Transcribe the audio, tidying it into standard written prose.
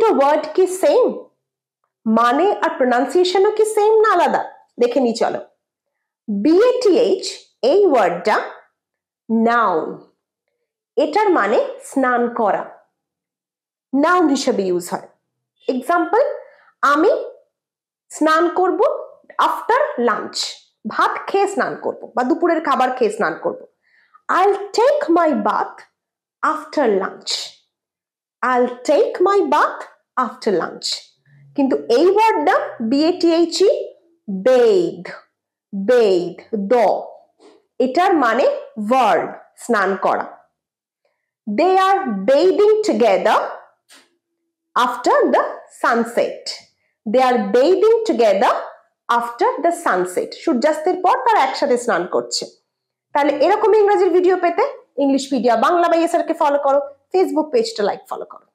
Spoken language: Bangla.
দুটো ওয়ার্ড কি সেম, মানে আর প্রোনাউন্সিয়েশনও কি সেম না আলাদা? দেখে নি চলো। BATH এই ওয়ার্ডটা নাউন, এটার মানে স্নান করা, নাউন হিসেবে ইউজ হয়। এক্সাম্পল, আমি স্নান করব আফটার লাঞ্চ, ভাত খেয়ে স্নান করব বা দুপুরের খাবার খেয়ে স্নান করব। I'll take my bath after lunch. I'll take my bath after lunch. কিন্তু এই ওয়ার্ডটা BATHE bathe, bathe দ, এটার মানে ভার্ব স্নান করা। They are bathing together after the sunset. They are bathing together after the sunset. সূর্যাস্তের পর তারা একসাথে স্নান করছে। তাহলে এরকম ইংরেজির ভিডিও পেতে ইংলিশপিডিয়া বাংলা বাই এসআর কে ফলো করো, ফেসবুক পেজটা লাইক ফলো করো।